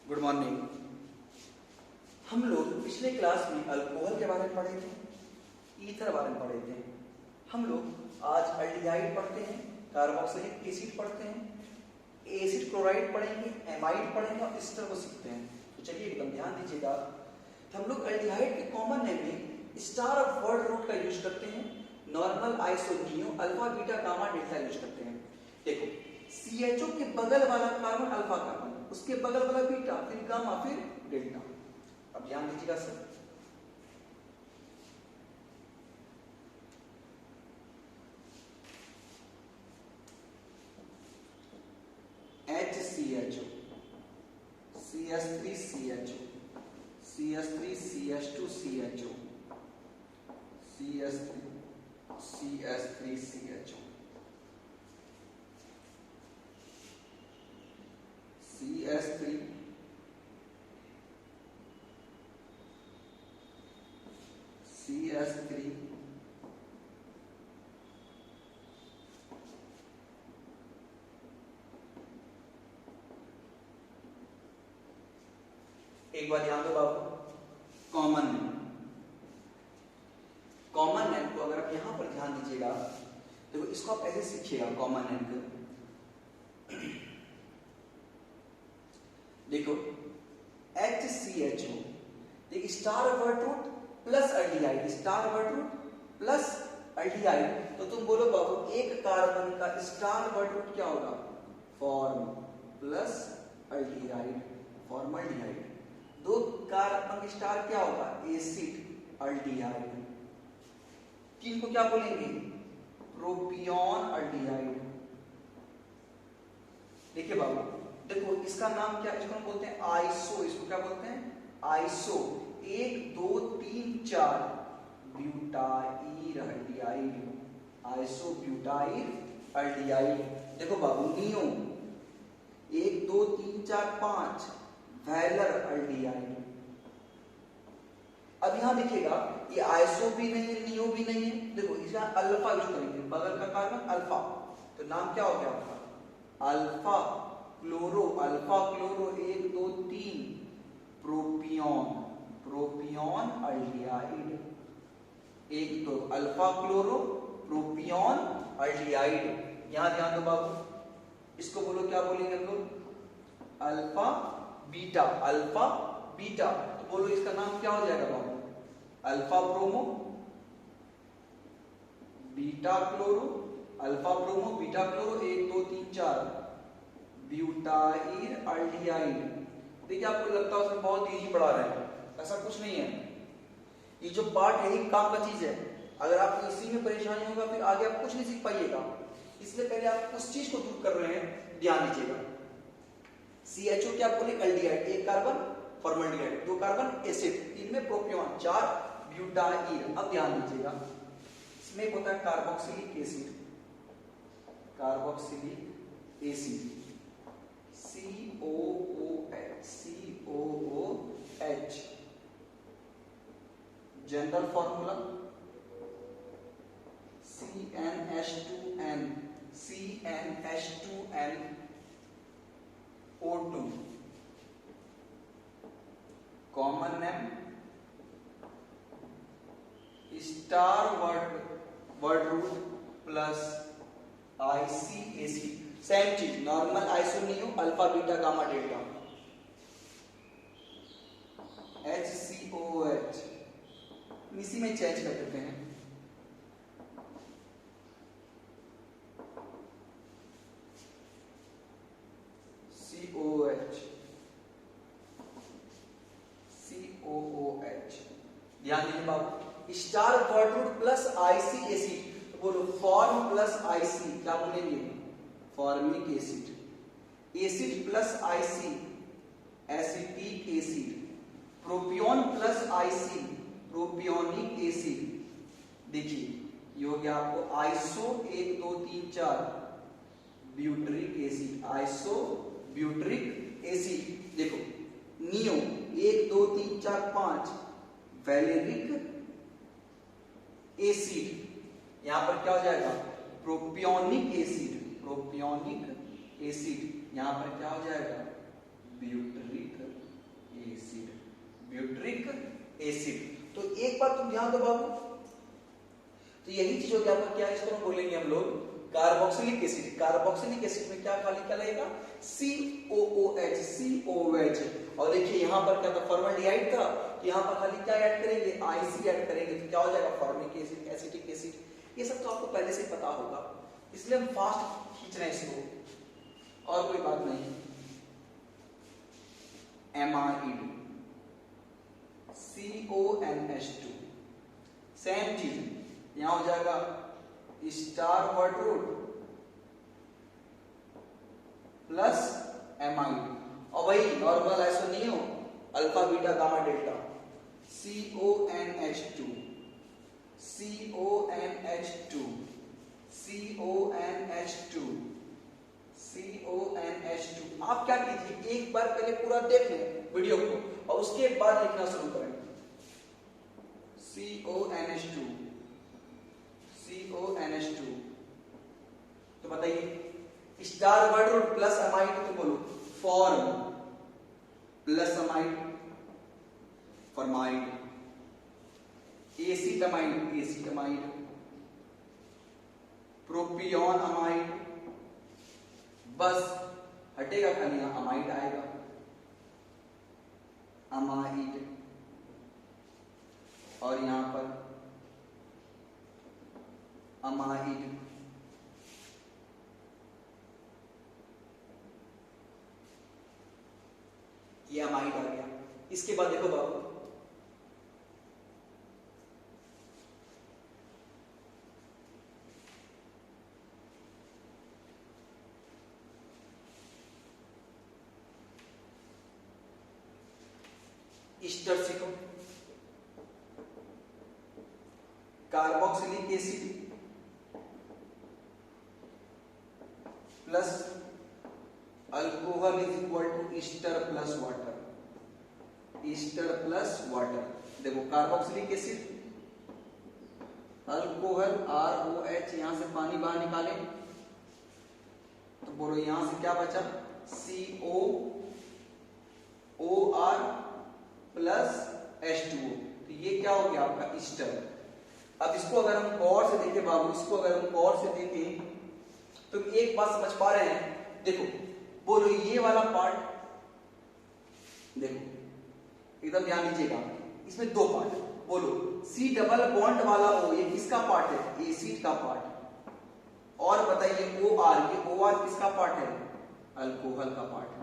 Good morning. हम लोग पिछले क्लास में अल्कोहल के बारे में पढ़े थे, ईथर बारे में पढ़े थे। हम लोग आज अल्डिहाइड पढ़ते हैं, कार्बोक्सिलिक एसिड पढ़ते हैं, एसिड क्लोराइड पढ़ेंगे, एमाइड पढ़ेंगे और एस्टर को सीखते हैं। तो चलिए एकदम ध्यान दीजिएगा। तो हम लोग अल्डिहाइड के कॉमन नेम में स्टार ऑफ वर्ड रूट का यूज करते हैं, normal iso neo alpha beta gamma delta use करते हैं। देखो CHO के बगल वाला कार्बन अल्फा कार्बन, उसके बगल वाला बीटा, फिर गामा, फिर डेल्टा। अब ध्यान दीजिएगा sir, HCHO, CH3CHO, CH3CH2CHO, CH3CH3CHO, CH3 CH3 एक बार ध्यान दो बाबू, कॉमन नेम। कॉमन नेम को अगर आप यहां पर ध्यान दीजिएगा तो इसको आप ऐसे सीखिएगा। कॉमन नेम को देखो HCHO, देखिए star word root plus aldehyde, star word root plus aldehyde. तो तुम बोलो बाबू एक कार्बन का स्टार वर्ड रूट क्या होगा? Form plus aldehyde, formaldehyde. दो कार्बन का स्टार क्या होगा? Acid aldehyde. तीन को क्या बोलेंगे? प्रोपियोन अल्डिहाइड। देखिए बाबू, देखो इसका नाम क्या, इसको हम बोलते हैं आइसो। इसको क्या बोलते हैं? Iso. 1 2 3 4 butyl aldehyde, iso butyl aldehyde. देखो बाबू नियो 1 2 3 4 5 वैलर अल्डिहाइड। अब यहां देखिएगा ये आइसो भी नहीं है, नियो भी नहीं है। देखो इसका अल्फा यूज करेंगे, बगल का कार्बन अल्फा, तो नाम क्या हो गया आपका? Alpha chloro, alpha chloro 1 2 3 propion, propion aldehyde. 1 2 alpha chloro propion aldehyde. यहां ध्यान दो बाबू, इसको बोलो क्या बोलेंगे हम लोग? Alpha beta, alpha beta. तो बोलो इसका नाम क्या हो जाएगा बाबू? Alpha bromo beta chloro, alpha bromo beta chloro 1 2 3 4 butyl aldehyde. देखिए आपको लगता है उसमें बहुत इजी पढ़ा रहे हैं, ऐसा कुछ नहीं है। ये जो पार्ट है यही काम का चीज है। अगर आपको इसी में परेशानी होगा फिर आगे आप कुछ नहीं सीख पाइएगा। इसलिए पहले आप उस चीज को दूर कर रहे हैं, ध्यान दीजिएगा। CHO क्या बोले? अल्डिहाइड, एक कार्बन फॉर्मल्डिहाइड, दो कार्बन एसिड, तीन में प्रोपियोन, 4 ब्यूटाइल। अब ध्यान दीजिएगा, इसमें एक होता है carboxylic acid, carboxylic acid COOH, COOH। General formula CnH2n, CnH2n O2। Common name star word root plus ICAC। Same चीज, normal iso neo alpha beta gamma delta. HCOH इसी में चेंज कर देते हैं। COOH। ध्यान दीजिए बाबू, star word root plus ICAC। तो बोलो फॉर्म प्लस IC, क्या बोलेंगे? Formic acid. Acid plus IC acetic acid. Propion plus IC propionic acid. देखिए ये हो गया आपको iso 1 2 3 4 butyric acid, iso butyric acid. देखो नियो 1 2 3 4 5 वैलेरिक एसिड। यहां पर क्या हो जाएगा? Propionic acid, propionic acid. यहां पर क्या हो जाएगा? Butyric acid, butyric acid. तो एक बात तुम ध्यान दो बाबू, तो यही चीज हो गया आपका क्या, इसको हम बोलेंगे हम लोग कार्बोक्सिलिक एसिड। कार्बोक्सिलिक एसिड में क्या खाली क्या लगेगा, COOH, COOH। और देखिए यहाँ पर क्या था, फॉर्मल्डिहाइड था, तो यहाँ पर खाली क्या ऐड करेंगे, IC ऐड करेंगे, तो क्या हो जाएगा, फॉर्मिक एसिड, एसिटिक एसिड। ये सब तो आपको पहले से पता होगा, इसलिए हम फास्ट खींच रहे हैं इसको, और कोई बात नहीं। एमाइड, CONH2, सेम चीज यहां हो जाएगा star word root plus amide, और वही normal iso neo alpha beta gamma delta, CONH2, CONH2, CONH2, CONH2। आप क्या कीजिए, एक बार पहले पूरा देख लें वीडियो को और उसके बाद लिखना शुरू करें। CONH2, CONH2। तो बताइए star word root plus amide, तो बोलो form plus amide, formamide, acetamide, acetamide, propionamide, बस हटेगा खाली यहां अमाइड आएगा, अमाइड, और यहां पर अमाइड, ये अमाइड आ गया। इसके बाद देखो बाबू, ईस्टर सीखो, carboxylic acid plus alcohol is equal to ester plus water, ester plus water. देखो कार्बोक्सिलिक एसिड, अल्कोहल ROH, यहां से पानी बाहर निकाले तो बोलो यहां से क्या बचा, COOR प्लस H2O, तो ये क्या हो गया आपका ईस्टर। अब इसको अगर हम गौर से देखें बाबू, इसको अगर हम गौर से देखें तो एक बात समझ पा रहे हैं, देखो बोलो ये वाला पार्ट, देखो एकदम ध्यान दीजिएगा, इसमें दो पार्ट, बोलो C डबल बॉन्ड वाला O, ये किसका पार्ट है, एसिड का पार्ट, और बताइए OR, ये OR किसका पार्ट है, अल्कोहल का पार्ट है।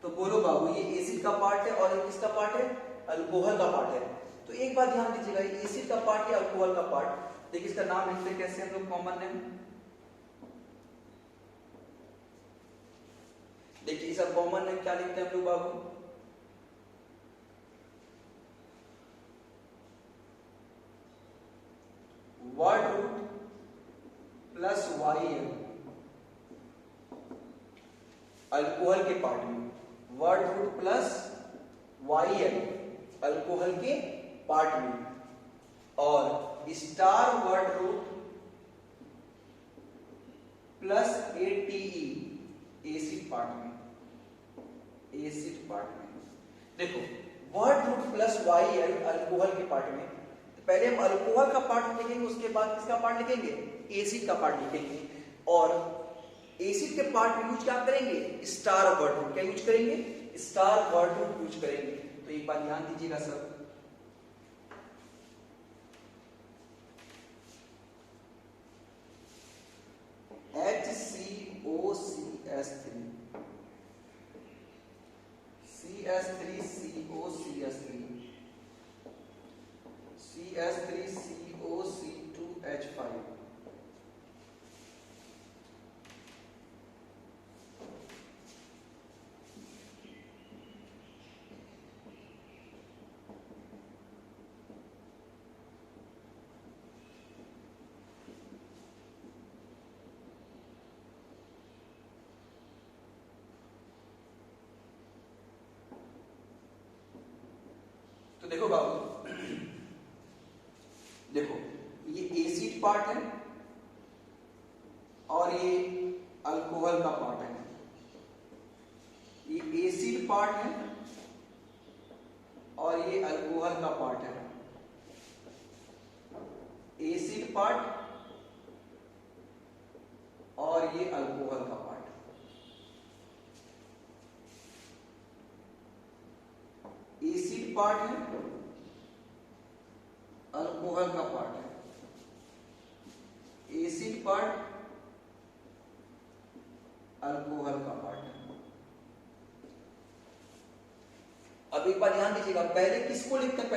तो बोलो बाबू ये एसिड का पार्ट है और ये किसका पार्ट है, अल्कोहल का पार्ट है। तो एक बात ध्यान दीजिएगा, ये एसिड का पार्ट या अल्कोहल का पार्ट, देखिए इसका नाम लिखते हैं कैसे हम लोग, कॉमन नेम, देखिए इसका कॉमन नेम क्या लिखते हैं हम लोग बाबू, word root plus YL, alcohol के पार्ट में, word root plus YL alcohol के पार्ट में, और star word root plus ATE acid part में, एसिड पार्ट में। देखो word root plus YL alcohol के पार्ट में, पहले हम अल्कोहल का पार्ट लिखेंगे, उसके बाद किसका पार्ट लिखेंगे, एसिड का पार्ट लिखेंगे, और एसिड के पार्ट में यूज क्या करेंगे, स्टार वर्ड रूट, क्या यूज करेंगे, स्टार वर्ड रूट यूज करेंगे। तो एक बात ध्यान दीजिएगा सब, HCOCS3, CS3COCS3, CS3COC2H5, तो देखो बाबू, देखो ये एसिड पार्ट है और ये अल्कोहल का पार्ट है, ये एसिड पार्ट है और ये अल्कोहल का पार्ट है, एसिड पार्ट और ये अल्कोहल का पार्ट। एसिड पार्ट है, अल्कोहल का पार्ट है, एसिड पार्ट, अल्कोहल का पार्ट है। अब एक बार ध्यान दीजिएगा, पहले किसको लिखते हैं?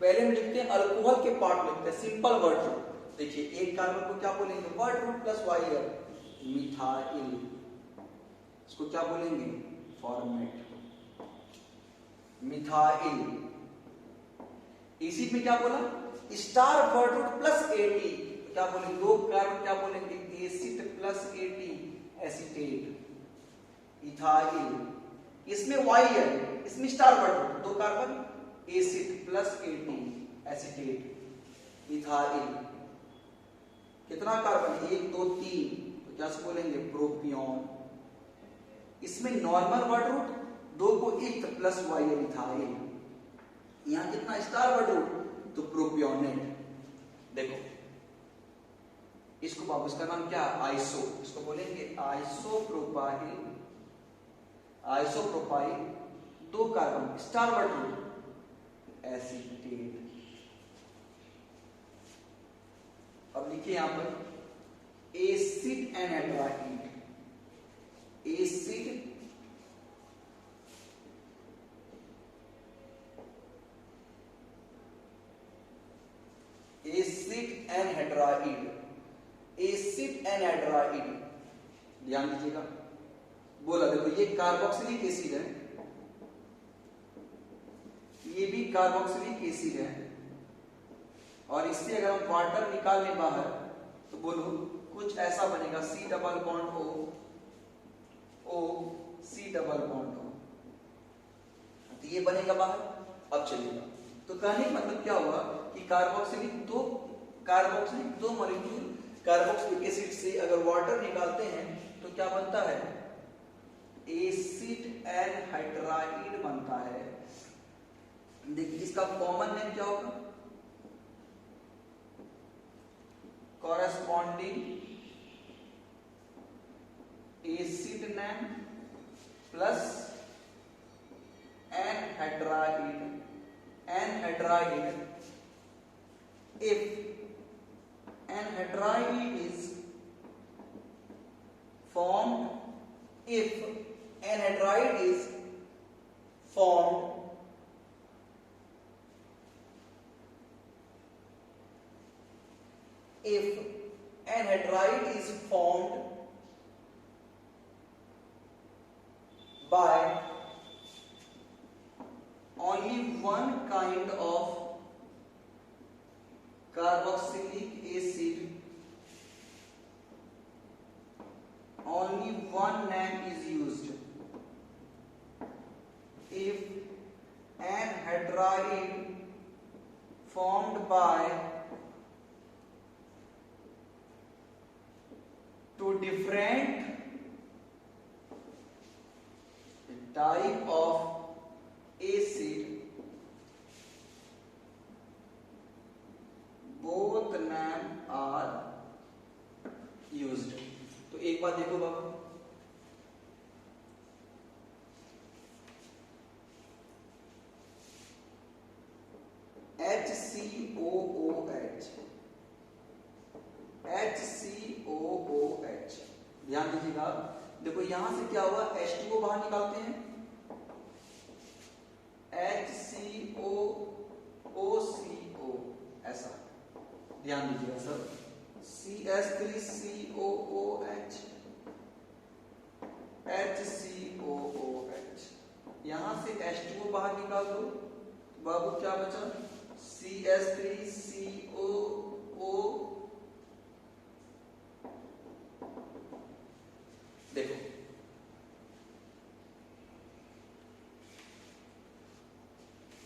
पहले हम लिखते हैं अल्कोहल के पार्ट लिखते हैं, सिंपल वर्ड रूट। देखिए एक कार्बन को क्या बोलेंगे? Word root plus yl, methyl. इसको क्या बोलेंगे? Formate, methyl. एसिड में क्या बोला? Star word root plus ate, क्या बोलेंगे? दो कार्बन क्या बोलेंगे? Acid plus ate, acetate, ethyl. इसमें वाई है, इसमें स्टार वर्ड रूट, दो carbon, acid plus ate, acetate, ethyl. कितना कार्बन? 1 2 3, तो क्या से बोलेंगे? प्रोपियोन। इसमें नॉर्मल वर्ड रूट, दो को इथ प्लस वाई, इथाइल। यहां कितना स्टार वर्ड रूट? तो प्रोपियोनेट। देखो इसको बाबू, इसका नाम क्या? आइसो। इसको बोलेंगे आइसोप्रोपाइल, आइसोप्रोपाइल। दो carbon, star word root, acetate. अब लिखिए यहां पर acid anhydride, acid anhydride, acid anhydride. ध्यान दीजिएगा, बोला देखो ये कार्बोक्सिलिक एसिड है, ये भी कार्बोक्सिलिक एसिड है, और इससे अगर हम वाटर निकाल लें बाहर तो बोलो कुछ ऐसा बनेगा, C double bond O, O C double bond O, तो ये बनेगा बाहर। अब चलिएगा, तो कहने का मतलब क्या हुआ कि कार्बोक्सिलिक दो मॉलिक्यूल कार्बोक्सिलिक एसिड से अगर वाटर निकालते हैं तो क्या बनता है? एसिड एनहाइड्राइड बनता है। देखिए इसका कॉमन नेम क्या होगा? Corresponding acid name plus anhydride, anhydride. If anhydride is formed, if anhydride is formed by only one kind of carboxylic acid, only one name is used. If anhydride formed by two different type of acid, both name are used. तो एक बात देखो बाबू, HCOOH, HCOOH, ध्यान दीजिएगा। देखो यहां से क्या हुआ, H2O बाहर निकालते हैं, HCOOCO, ऐसा ध्यान दीजिएगा सर। CS3COOH, HCOOH, यहां से H2O बाहर निकाल दो, बाबू क्या बचा? CS3COO। देखो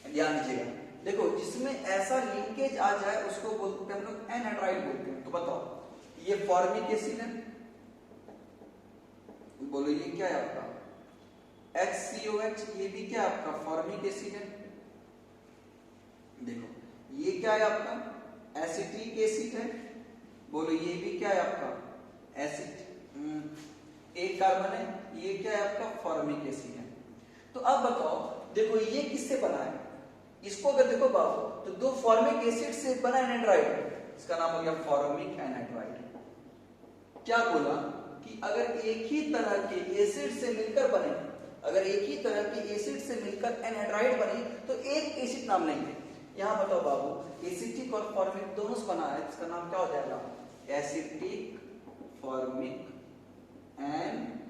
ध्यान दीजिएगा, देखो जिसमें ऐसा लिंकेज आ जाए उसको बोलते हैं हम लोग एनहाइड्राइड बोलते हैं। तो बताओ ये फॉर्मिक एसिड है, बोलो ये क्या है आपका? HCOH, ये भी क्या आपका फॉर्मिक एसिड है। ये क्या है आपका एसिटिक एसिड है, बोलो ये भी क्या है आपका एसिड, एक कार्बन है, ये क्या है आपका फॉर्मिक एसिड है। तो अब बताओ देखो ये किससे बना है, इसको अगर देखो बाबू तो दो फॉर्मिक एसिड से बना एनहाइड्राइड, इसका नाम हो गया फॉर्मिक एनहाइड्राइड। क्या बोला कि अगर एक ही तरह के एसिड से मिलकर बने, अगर एक ही तरह के एसिड से मिलकर एनहाइड्राइड बने तो एक एसिड नाम लेंगे। यहां बताओ बाबू एसिटिक और फॉर्मिक दोनों से बना है, इसका नाम क्या हो जाएगा एसिटिक फॉर्मिक एनहाइड्राइड।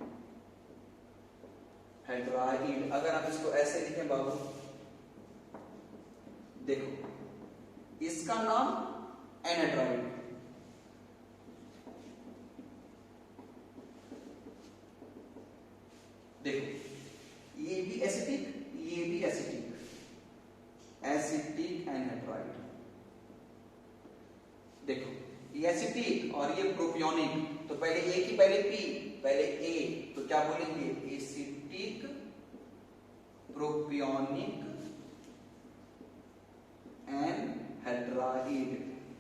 अगर आप इसको ऐसे लिखें बाबू, देखो इसका नाम एनहाइड्राइड, देखो ये भी एसिटिक, ये भी एसिटिक, एसिटिक एनहाइड्राइड। देखो ये एसिटिक और ये प्रोपियोनिक, तो पहले ए की पहले पी पहले ए, तो क्या बोलेंगे acetic propionic anhydride,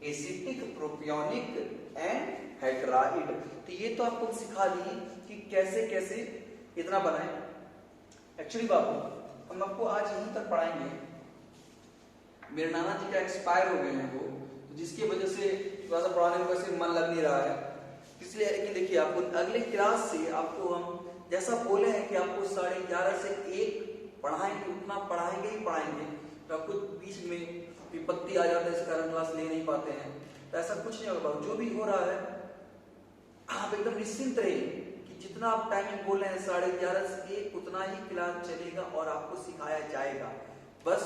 acetic propionic anhydride. तो ये तो आपको सिखा दी कि कैसे कैसे इतना बनाए। एक्चुअली बाबू हम आपको आज यहीं तक पढ़ाएंगे, मेरे नाना जी का एक्सपायर हो गए हैं वो, तो जिसकी वजह से थोड़ा सा पढ़ाने में वैसे मन लग नहीं रहा है, इसलिए। लेकिन देखिए आपको अगले क्लास से आपको हम जैसा बोले हैं कि आपको 11:30 से 1 पढ़ाएंगे, उतना पढ़ाएंगे ही पढ़ाएंगे। तो आपको बीच में विपत्ति आ जाता है इस कारण क्लास ले नहीं पाते हैं, तो ऐसा कुछ नहीं होगा। जो भी हो रहा है आप एकदम निश्चिंत रहिए कि जितना आप टाइमिंग बोल रहे हैं 11:30 से 1 उतना ही क्लास चलेगा और आपको सिखाया जाएगा। बस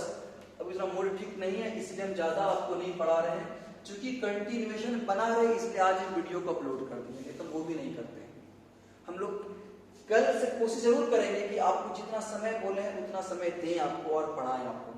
अब इतना मूड ठीक नहीं है इसलिए हम ज्यादा आपको नहीं पढ़ा रहे हैं, क्योंकि कंटिन्यूएशन बना रहे इसलिए आज हम वीडियो को अपलोड कर देंगे, तो वो भी नहीं करते हैं हम लोग। कल से कोशिश जरूर करेंगे कि आपको जितना समय बोले हैं उतना समय दें आपको और पढ़ाएं आपको।